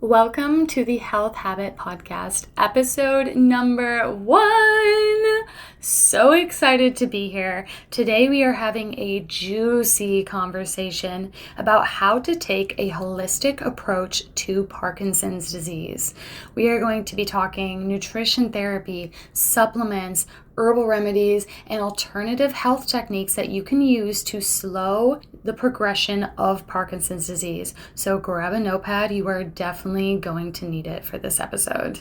Welcome to the Health Habit Podcast, episode number 1. So excited to be here. Today we are having a juicy conversation about how to take a holistic approach to Parkinson's disease. We are going to be talking nutrition therapy, supplements, herbal remedies, and alternative health techniques that you can use to slow the progression of Parkinson's disease. So grab a notepad. You are definitely going to need it for this episode.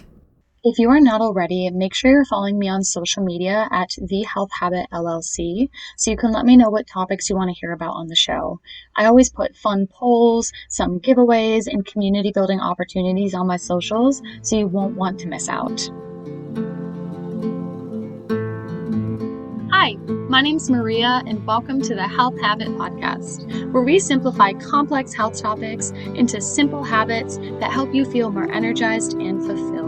If you are not already, make sure you're following me on social media at The Health Habit LLC so you can let me know what topics you want to hear about on the show. I always put fun polls, some giveaways, and community building opportunities on my socials so you won't want to miss out. Hi, my name's Maria, and welcome to the Health Habit Podcast, where we simplify complex health topics into simple habits that help you feel more energized and fulfilled.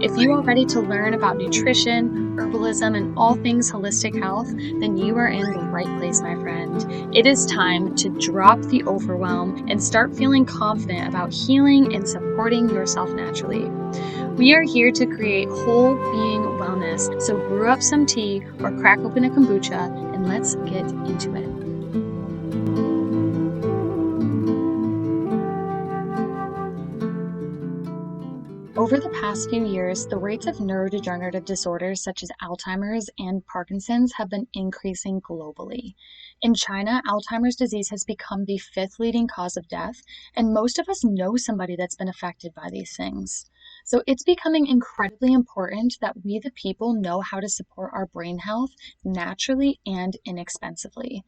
If you are ready to learn about nutrition, herbalism, and all things holistic health, then you are in the right place, my friend. It is time to drop the overwhelm and start feeling confident about healing and supporting yourself naturally. We are here to create whole being wellness, so brew up some tea or crack open a kombucha and let's get into it. Over the past few years, the rates of neurodegenerative disorders such as Alzheimer's and Parkinson's have been increasing globally. In China, Alzheimer's disease has become the 5th leading cause of death, and most of us know somebody that's been affected by these things. So it's becoming incredibly important that we the people know how to support our brain health naturally and inexpensively.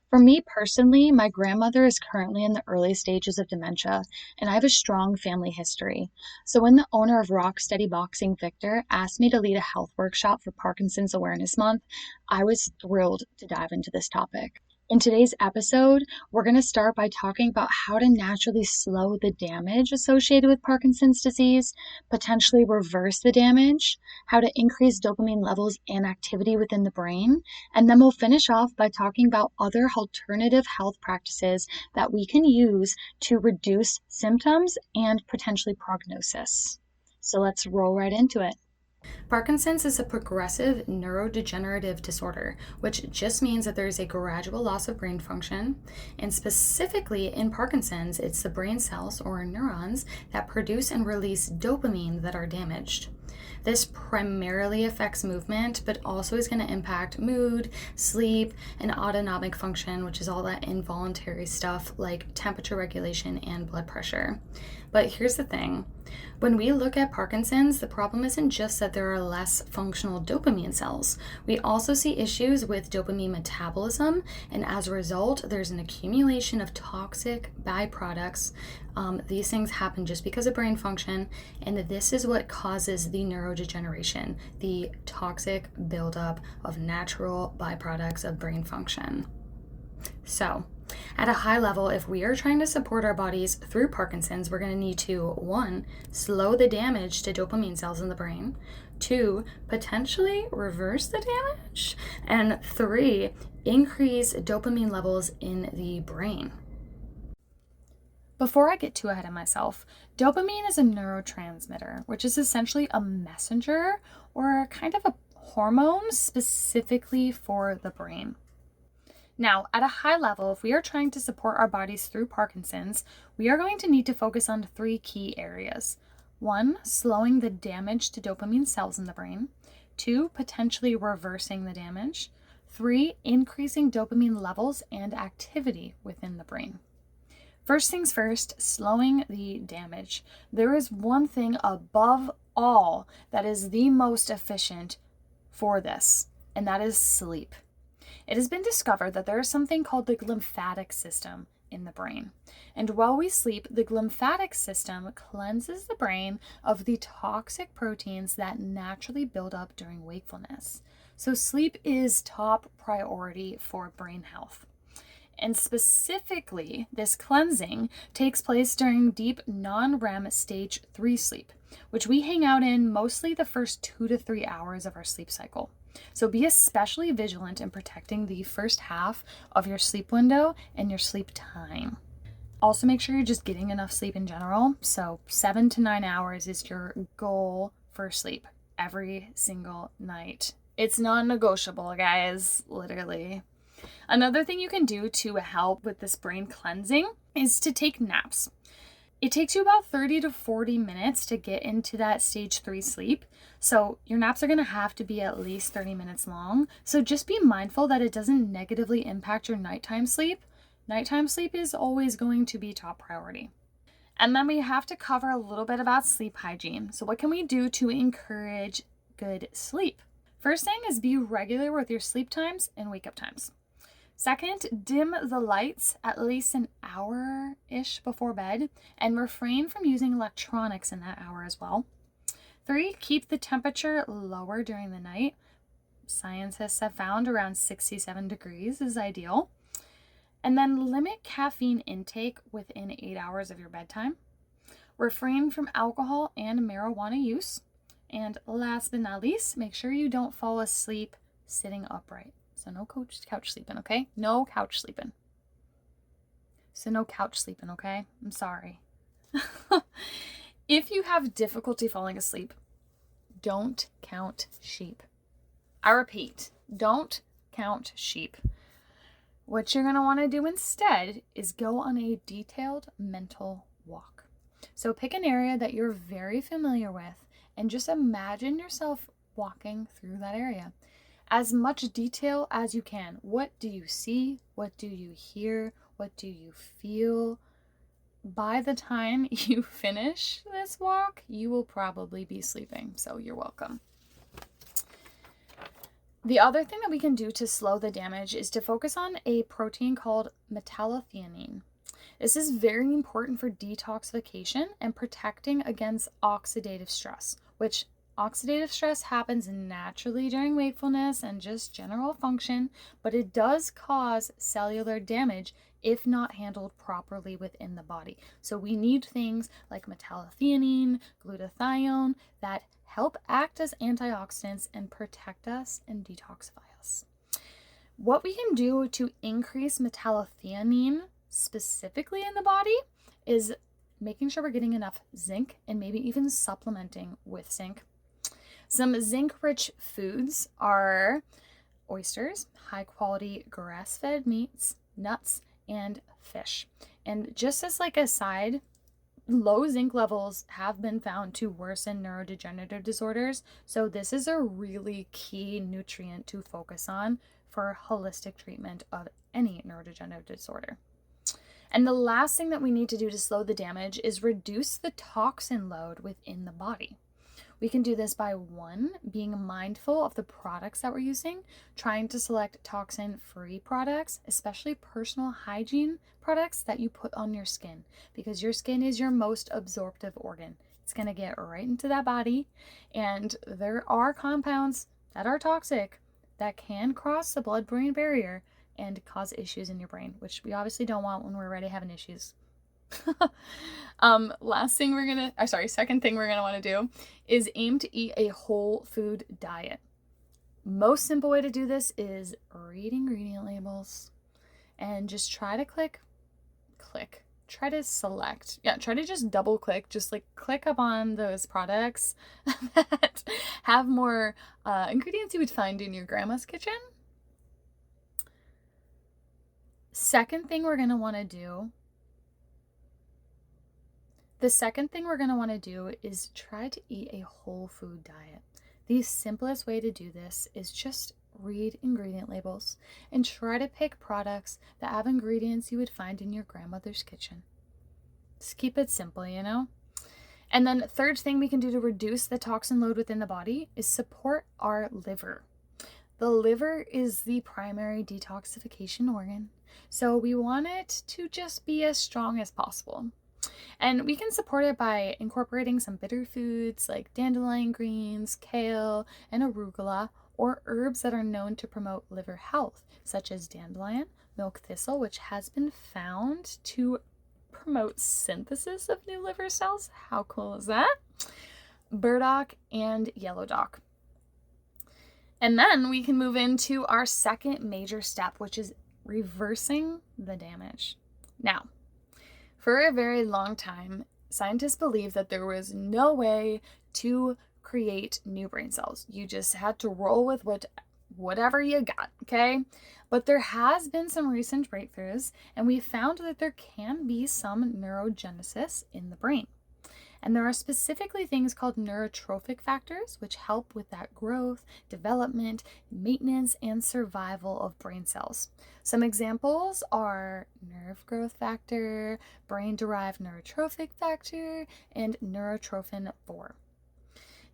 For me personally, my grandmother is currently in the early stages of dementia, and I have a strong family history. So when the owner of Rock Steady Boxing, Victor, asked me to lead a health workshop for Parkinson's Awareness Month, I was thrilled to dive into this topic. In today's episode, we're going to start by talking about how to naturally slow the damage associated with Parkinson's disease, potentially reverse the damage, how to increase dopamine levels and activity within the brain, and then we'll finish off by talking about other alternative health practices that we can use to reduce symptoms and potentially prognosis. So let's roll right into it. Parkinson's is a progressive neurodegenerative disorder, which just means that there is a gradual loss of brain function. And specifically in Parkinson's, it's the brain cells or neurons that produce and release dopamine that are damaged. This primarily affects movement, but also is going to impact mood, sleep, and autonomic function, which is all that involuntary stuff like temperature regulation and blood pressure. But here's the thing. When we look at Parkinson's, the problem isn't just that there are less functional dopamine cells. We also see issues with dopamine metabolism, and as a result, there's an accumulation of toxic byproducts. These things happen just because of brain function, and this is what causes the neurodegeneration, the toxic buildup of natural byproducts of brain function. So, at a high level, if we are trying to support our bodies through Parkinson's, we're going to need to, 1, slow the damage to dopamine cells in the brain, 2, potentially reverse the damage, and 3, increase dopamine levels in the brain. Before I get too ahead of myself, dopamine is a neurotransmitter, which is essentially a messenger or kind of a hormone specifically for the brain. Now, at a high level, if we are trying to support our bodies through Parkinson's, we are going to need to focus on 3 key areas. 1, slowing the damage to dopamine cells in the brain. 2, potentially reversing the damage. 3, increasing dopamine levels and activity within the brain. First things first, slowing the damage. There is one thing above all that is the most efficient for this, and that is sleep. It has been discovered that there is something called the glymphatic system in the brain. And while we sleep, the glymphatic system cleanses the brain of the toxic proteins that naturally build up during wakefulness. So sleep is top priority for brain health. And specifically, this cleansing takes place during deep non-REM stage 3 sleep, which we hang out in mostly the first 2 to 3 hours of our sleep cycle. So be especially vigilant in protecting the first half of your sleep window and your sleep time. Also, make sure you're just getting enough sleep in general. So 7 to 9 hours is your goal for sleep every single night. It's non-negotiable, guys, literally. Another thing you can do to help with this brain cleansing is to take naps. It takes you about 30 to 40 minutes to get into that stage 3 sleep. So your naps are going to have to be at least 30 minutes long. So just be mindful that it doesn't negatively impact your nighttime sleep. Nighttime sleep is always going to be top priority. And then we have to cover a little bit about sleep hygiene. So what can we do to encourage good sleep? First thing is be regular with your sleep times and wake up times. Second, dim the lights at least an hour-ish before bed and refrain from using electronics in that hour as well. 3, keep the temperature lower during the night. Scientists have found around 67 degrees is ideal. And then limit caffeine intake within 8 hours of your bedtime. Refrain from alcohol and marijuana use. And last but not least, make sure you don't fall asleep sitting upright. So no couch sleeping, okay? No couch sleeping. Okay? I'm sorry. If you have difficulty falling asleep, don't count sheep. I repeat, don't count sheep. What you're going to want to do instead is go on a detailed mental walk. So pick an area that you're very familiar with and just imagine yourself walking through that area. As much detail as you can. What do you see? What do you hear? What do you feel? By the time you finish this walk, you will probably be sleeping, so you're welcome. The other thing that we can do to slow the damage is to focus on a protein called metallothionein. This is very important for detoxification and protecting against oxidative stress, which oxidative stress happens naturally during wakefulness and just general function, but it does cause cellular damage if not handled properly within the body. So we need things like metallothionein, glutathione that help act as antioxidants and protect us and detoxify us. What we can do to increase metallothionein specifically in the body is making sure we're getting enough zinc and maybe even supplementing with zinc. Some zinc-rich foods are oysters, high-quality grass-fed meats, nuts, and fish. And just as like a side, low zinc levels have been found to worsen neurodegenerative disorders. So this is a really key nutrient to focus on for holistic treatment of any neurodegenerative disorder. And the last thing that we need to do to slow the damage is reduce the toxin load within the body. We can do this by 1, being mindful of the products that we're using, trying to select toxin-free products, especially personal hygiene products that you put on your skin, because your skin is your most absorptive organ. It's going to get right into that body, and there are compounds that are toxic that can cross the blood-brain barrier and cause issues in your brain, which we obviously don't want when we're already having issues. Second thing we're gonna want to do is aim to eat a whole food diet. Most simple way to do this is read ingredient labels and just try to try to just double click, just like click up on those products that have more ingredients you would find in your grandma's kitchen. The second thing we're going to want to do is try to eat a whole food diet. The simplest way to do this is just read ingredient labels and try to pick products that have ingredients you would find in your grandmother's kitchen. Just keep it simple, you know? And then the third thing we can do to reduce the toxin load within the body is support our liver. The liver is the primary detoxification organ, so we want it to just be as strong as possible. And we can support it by incorporating some bitter foods like dandelion greens, kale, and arugula, or herbs that are known to promote liver health, such as dandelion, milk thistle, which has been found to promote synthesis of new liver cells. How cool is that? Burdock and yellow dock. And then we can move into our second major step, which is reversing the damage. Now, For a very long time, scientists believed that there was no way to create new brain cells. You just had to roll with whatever you got, okay? But there has been some recent breakthroughs, and we found that there can be some neurogenesis in the brain. And there are specifically things called neurotrophic factors, which help with that growth, development, maintenance, and survival of brain cells. Some examples are nerve growth factor, brain-derived neurotrophic factor, and neurotrophin 4.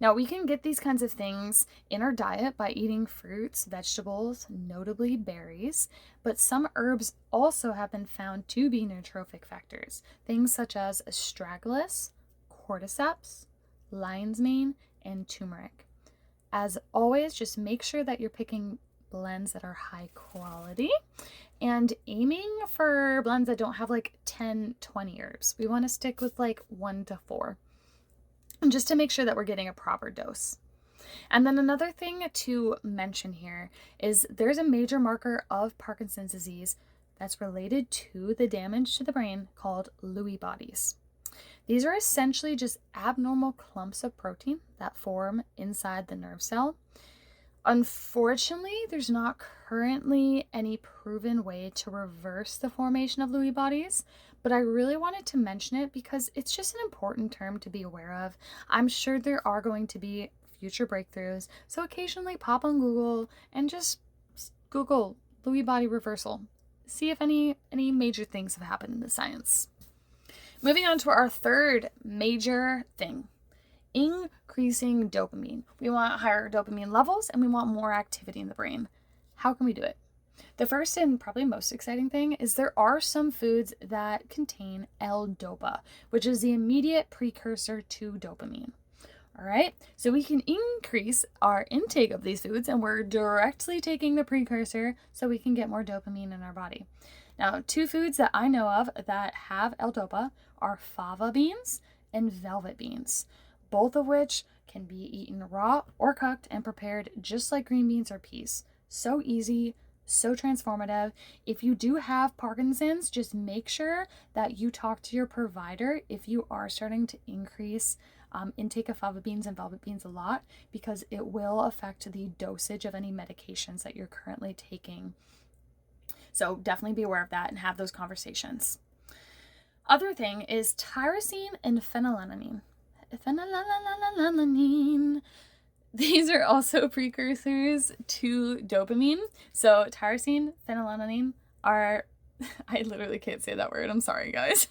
Now, we can get these kinds of things in our diet by eating fruits, vegetables, notably berries, but some herbs also have been found to be neurotrophic factors. Things such as astragalus, cordyceps, lion's mane, and turmeric. As always, just make sure that you're picking blends that are high quality and aiming for blends that don't have like 10, 20 herbs. We want to stick with like 1 to 4, just to make sure that we're getting a proper dose. And then another thing to mention here is there's a major marker of Parkinson's disease that's related to the damage to the brain called Lewy bodies. These are essentially just abnormal clumps of protein that form inside the nerve cell. Unfortunately, there's not currently any proven way to reverse the formation of Lewy bodies, but I really wanted to mention it because it's just an important term to be aware of. I'm sure there are going to be future breakthroughs, so occasionally pop on Google and just Google Lewy body reversal. See if any major things have happened in the science. Moving on to our third major thing, increasing dopamine. We want higher dopamine levels and we want more activity in the brain. How can we do it? The first and probably most exciting thing is there are some foods that contain L-DOPA, which is the immediate precursor to dopamine. All right, so we can increase our intake of these foods and we're directly taking the precursor so we can get more dopamine in our body. Now, 2 foods that I know of that have L-DOPA are fava beans and velvet beans, both of which can be eaten raw or cooked and prepared just like green beans or peas. So easy, so transformative. If you do have Parkinson's, just make sure that you talk to your provider if you are starting to increase intake of fava beans and velvet beans a lot, because it will affect the dosage of any medications that you're currently taking. So definitely be aware of that and have those conversations. Other thing is tyrosine and phenylalanine. These are also precursors to dopamine. So tyrosine, phenylalanine are, I literally can't say that word. I'm sorry, guys.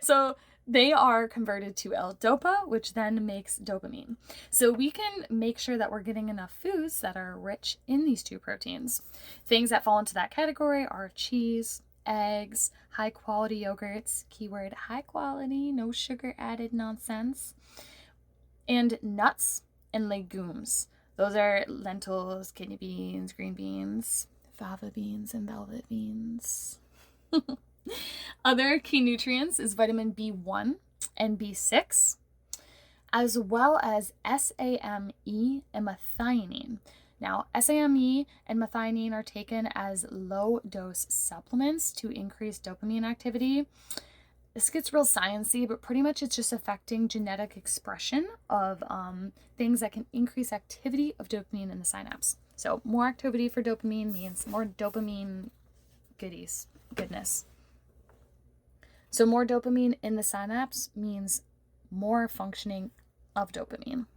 So they are converted to L-DOPA, which then makes dopamine. So we can make sure that we're getting enough foods that are rich in these 2 proteins. Things that fall into that category are cheese, eggs, high quality yogurts, keyword high quality, no sugar added nonsense, and nuts and legumes. Those are lentils, kidney beans, green beans, fava beans, and velvet beans. Other key nutrients is vitamin B1 and B6, as well as SAMe and methionine. Now, SAMe and methionine are taken as low-dose supplements to increase dopamine activity. This gets real sciencey, but pretty much it's just affecting genetic expression of things that can increase activity of dopamine in the synapse. So more activity for dopamine means more dopamine goodness. So more dopamine in the synapse means more functioning of dopamine.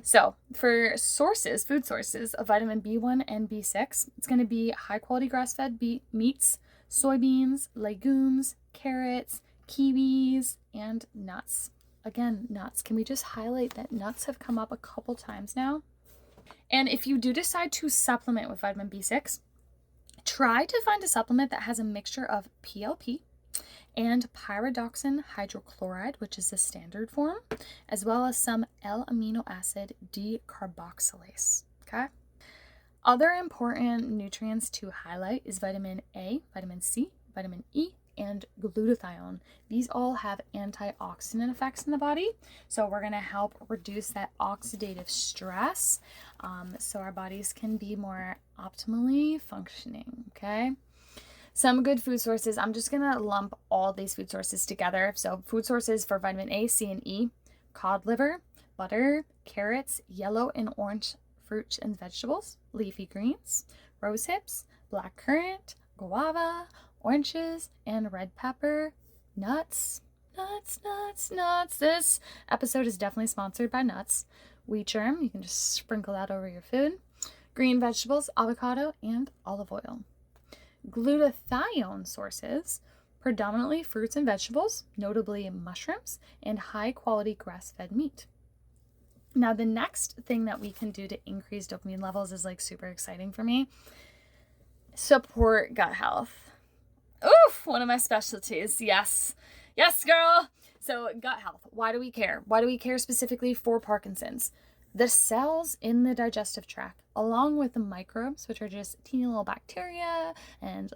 So for food sources of vitamin B1 and B6, it's going to be high quality grass-fed meats, soybeans, legumes, carrots, kiwis, and nuts. Again, nuts. Can we just highlight that nuts have come up a couple times now? And if you do decide to supplement with vitamin B6, try to find a supplement that has a mixture of PLP and pyridoxine hydrochloride, which is the standard form, as well as some L-amino acid decarboxylase. Okay? Other important nutrients to highlight is vitamin A, vitamin C, vitamin E, and glutathione. These all have antioxidant effects in the body, so we're going to help reduce that oxidative stress so our bodies can be more optimally functioning. Okay? Some good food sources, I'm just going to lump all these food sources together. So food sources for vitamin A, C, and E: cod liver, butter, carrots, yellow and orange fruits and vegetables, leafy greens, rose hips, black currant, guava, oranges, and red pepper, nuts. Nuts. This episode is definitely sponsored by nuts. Wheat germ, you can just sprinkle that over your food. Green vegetables, avocado, and olive oil. Glutathione sources, predominantly fruits and vegetables, notably mushrooms, and high-quality grass-fed meat. Now, the next thing that we can do to increase dopamine levels is like super exciting for me. Support gut health. Oof, one of my specialties. Yes, girl. So gut health. Why do we care? Why do we care specifically for Parkinson's? The cells in the digestive tract, along with the microbes, which are just teeny little bacteria and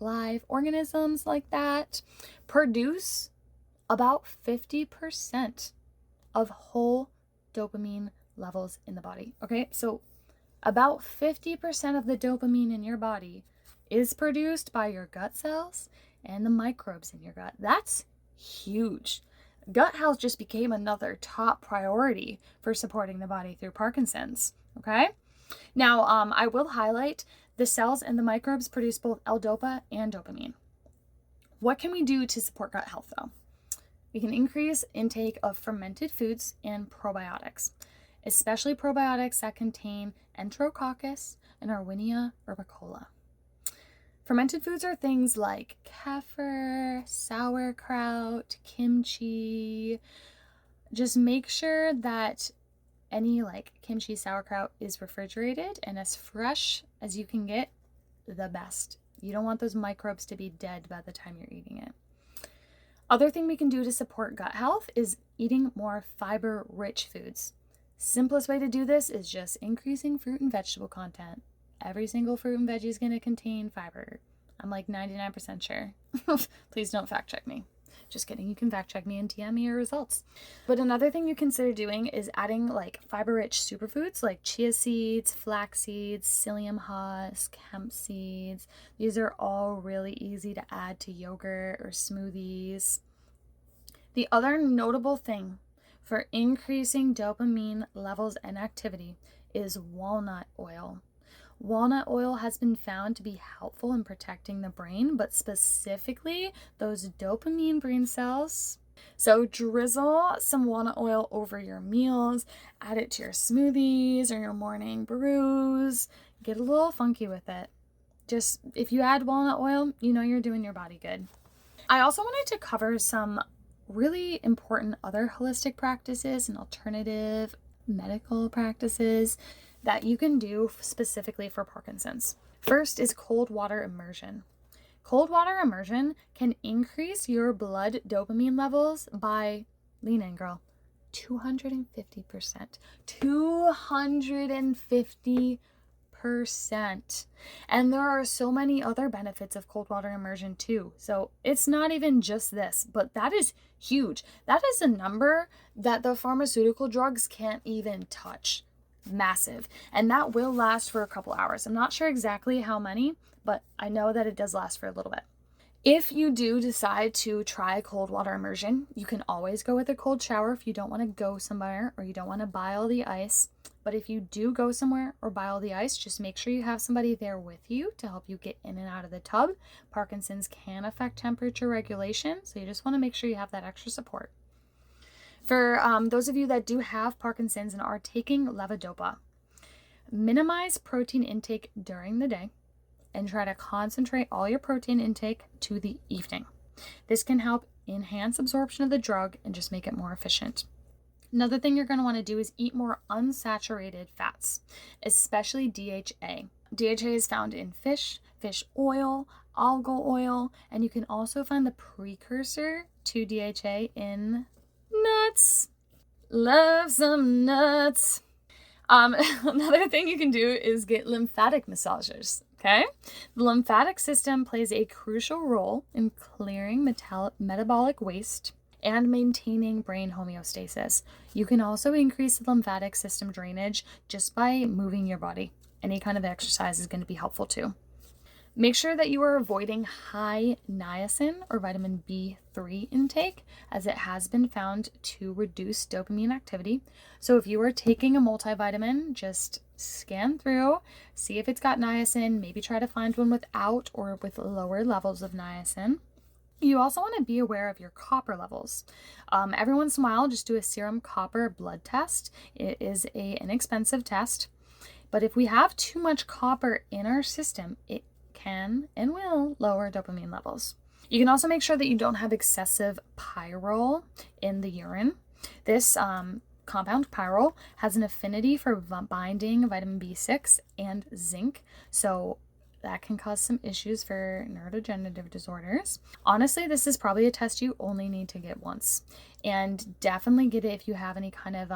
live organisms like that, produce about 50% of whole dopamine levels in the body. Okay, so about 50% of the dopamine in your body is produced by your gut cells and the microbes in your gut. That's huge. Gut health just became another top priority for supporting the body through Parkinson's. Okay, now I will highlight the cells and the microbes produce both L-DOPA and dopamine. What can we do to support gut health though? We can increase intake of fermented foods and probiotics, especially probiotics that contain Enterococcus and Arwinia urbicola. Fermented foods are things like kefir, sauerkraut, kimchi. Just make sure that any like kimchi, sauerkraut is refrigerated and as fresh as you can get, the best. You don't want those microbes to be dead by the time you're eating it. Other thing we can do to support gut health is eating more fiber-rich foods. Simplest way to do this is just increasing fruit and vegetable content. Every single fruit and veggie is going to contain fiber. I'm like 99% sure. Please don't fact check me. Just kidding. You can fact check me and DM me your results. But another thing you consider doing is adding like fiber-rich superfoods like chia seeds, flax seeds, psyllium husk, hemp seeds. These are all really easy to add to yogurt or smoothies. The other notable thing for increasing dopamine levels and activity is walnut oil. Walnut oil has been found to be helpful in protecting the brain, but specifically those dopamine brain cells. So drizzle some walnut oil over your meals, add it to your smoothies or your morning brews. Get a little funky with it. Just if you add walnut oil, you know you're doing your body good. I also wanted to cover some really important other holistic practices and alternative medical practices that you can do specifically for Parkinson's. First is cold water immersion. Cold water immersion can increase your blood dopamine levels by, lean in girl, 250%. 250%. And there are so many other benefits of cold water immersion too. So it's not even just this, but that is huge. That is a number that the pharmaceutical drugs can't even touch. Massive. And that will last for a couple hours. I'm not sure exactly how many, but I know that it does last for a little bit. If you do decide to try cold water immersion, you can always go with a cold shower if you don't want to go somewhere or you don't want to buy all the ice. But if you do go somewhere or buy all the ice, just make sure you have somebody there with you to help you get in and out of the tub. Parkinson's can affect temperature regulation, so you just want to make sure you have that extra support. For those of you that do have Parkinson's and are taking levodopa, minimize protein intake during the day and try to concentrate all your protein intake to the evening. This can help enhance absorption of the drug and just make it more efficient. Another thing you're going to want to do is eat more unsaturated fats, especially DHA. DHA is found in fish oil, algal oil, and you can also find the precursor to DHA in nuts. Love some nuts. Another thing you can do is get lymphatic massagers. Okay? The lymphatic system plays a crucial role in clearing metabolic waste and maintaining brain homeostasis. You can also increase the lymphatic system drainage just by moving your body. Any kind of exercise is going to be helpful too. Make sure that you are avoiding high niacin or vitamin B3 intake, as it has been found to reduce dopamine activity. So if you are taking a multivitamin, just scan through, see if it's got niacin, maybe try to find one without or with lower levels of niacin. You also want to be aware of your copper levels. Every once in a while, just do a serum copper blood test. It is an inexpensive test. But if we have too much copper in our system, it can and will lower dopamine levels. You can also make sure that you don't have excessive pyrrole in the urine. This compound pyrrole has an affinity for binding vitamin B6 and zinc, so that can cause some issues for neurodegenerative disorders. Honestly, this is probably a test you only need to get once. And definitely get it if you have any kind of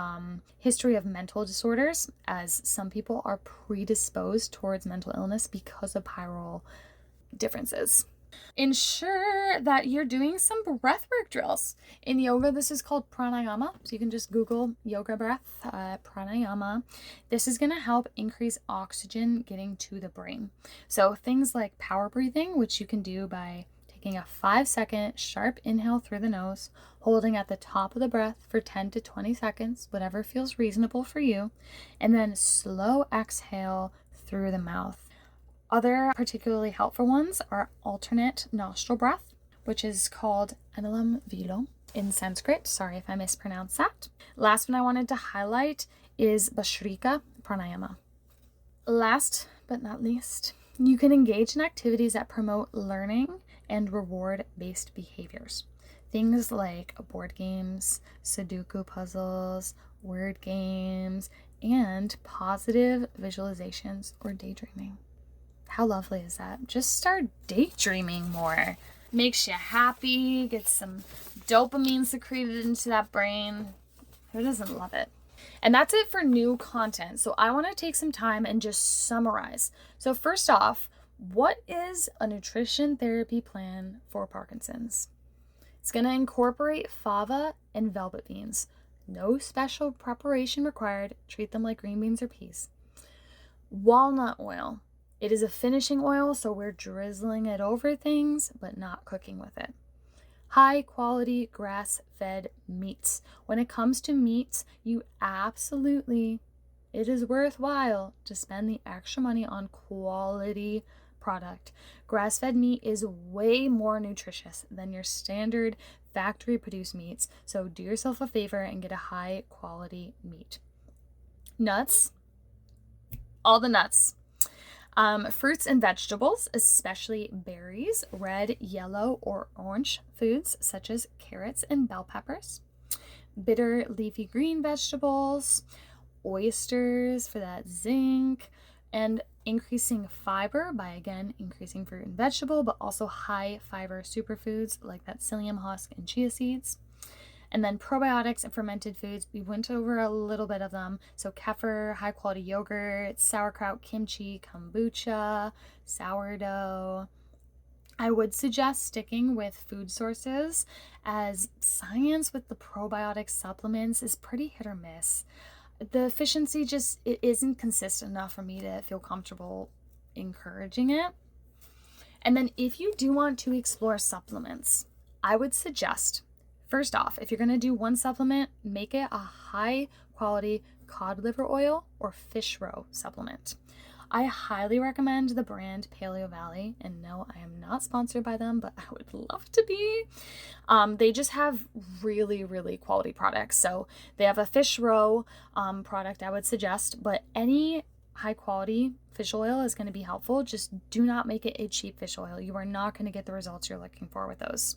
history of mental disorders, as some people are predisposed towards mental illness because of pyrrole differences. Ensure that you're doing some breathwork drills. In yoga, this is called pranayama. So you can just Google yoga breath, pranayama. This is going to help increase oxygen getting to the brain. So things like power breathing, which you can do by taking a 5-second sharp inhale through the nose, holding at the top of the breath for 10 to 20 seconds, whatever feels reasonable for you, and then slow exhale through the mouth. Other particularly helpful ones are alternate nostril breath, which is called Anulom Vilom in Sanskrit. Sorry if I mispronounced that. Last one I wanted to highlight is Bhastrika Pranayama. Last but not least, you can engage in activities that promote learning and reward-based behaviors. Things like board games, Sudoku puzzles, word games, and positive visualizations or daydreaming. How lovely is that? Just start daydreaming more. Makes you happy, gets some dopamine secreted into that brain. Who doesn't love it? And that's it for new content. So I want to take some time and just summarize. So first off, what is a nutrition therapy plan for Parkinson's? It's going to incorporate fava and velvet beans. No special preparation required. Treat them like green beans or peas. Walnut oil. It is a finishing oil, so we're drizzling it over things, but not cooking with it. High quality grass-fed meats. When it comes to meats, it is worthwhile to spend the extra money on quality product. Grass-fed meat is way more nutritious than your standard factory-produced meats, so do yourself a favor and get a high quality meat. Nuts. All the nuts. Fruits and vegetables, especially berries, red, yellow, or orange foods such as carrots and bell peppers. Bitter leafy green vegetables, oysters for that zinc, and increasing fiber by, again, increasing fruit and vegetable, but also high fiber superfoods like that psyllium husk and chia seeds. And then probiotics and fermented foods, we went over a little bit of them. So kefir, high quality yogurt, sauerkraut, kimchi, kombucha, sourdough. I would suggest sticking with food sources, as science with the probiotic supplements is pretty hit or miss. The efficiency it isn't consistent enough for me to feel comfortable encouraging it. And then if you do want to explore supplements, I would suggest, first off, if you're going to do one supplement, make it a high quality cod liver oil or fish roe supplement. I highly recommend the brand Paleo Valley, and no, I am not sponsored by them, but I would love to be. They just have really, really quality products. So they have a fish roe product I would suggest, but any high quality fish oil is going to be helpful. Just do not make it a cheap fish oil. You are not going to get the results you're looking for with those.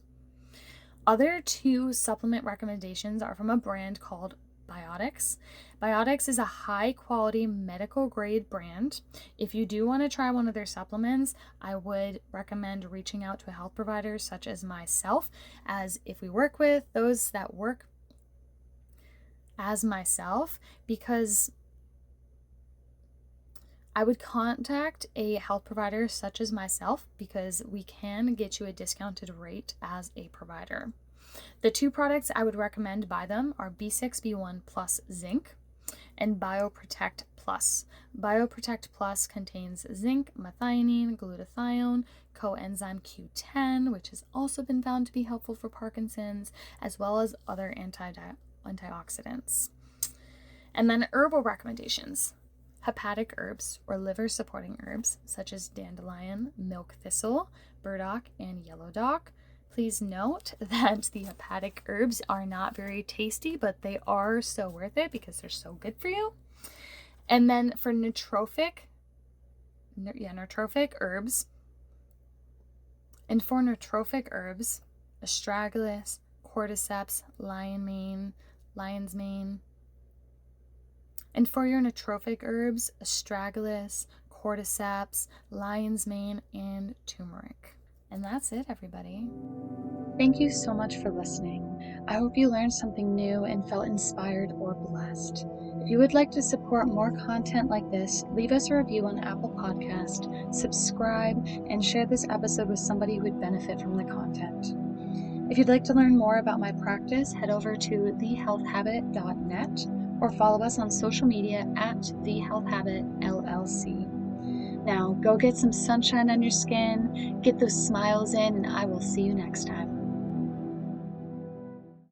Other two supplement recommendations are from a brand called Biotics. Biotics is a high quality medical grade brand. If you do want to try one of their supplements, I would recommend reaching out to a health provider such as myself, as if we work with those that work as myself, because I would contact a health provider such as myself because we can get you a discounted rate as a provider. The two products I would recommend by them are B6, B1 plus zinc. and BioProtect Plus. BioProtect Plus contains zinc, methionine, glutathione, coenzyme Q10, which has also been found to be helpful for Parkinson's, as well as other antioxidants. And then herbal recommendations. Hepatic herbs or liver supporting herbs such as dandelion, milk thistle, burdock, and yellow dock. Please note that the hepatic herbs are not very tasty, but they are so worth it because they're so good for you. And then for nootropic herbs. And for nootropic herbs, astragalus, cordyceps, lion's mane. And for your nootropic herbs, astragalus, cordyceps, lion's mane, and turmeric. And that's it, everybody. Thank you so much for listening. I hope you learned something new and felt inspired or blessed. If you would like to support more content like this, leave us a review on Apple Podcast, subscribe, and share this episode with somebody who would benefit from the content. If you'd like to learn more about my practice, head over to thehealthhabit.net or follow us on social media at thehealthhabitllc. Now, go get some sunshine on your skin, get those smiles in, and I will see you next time.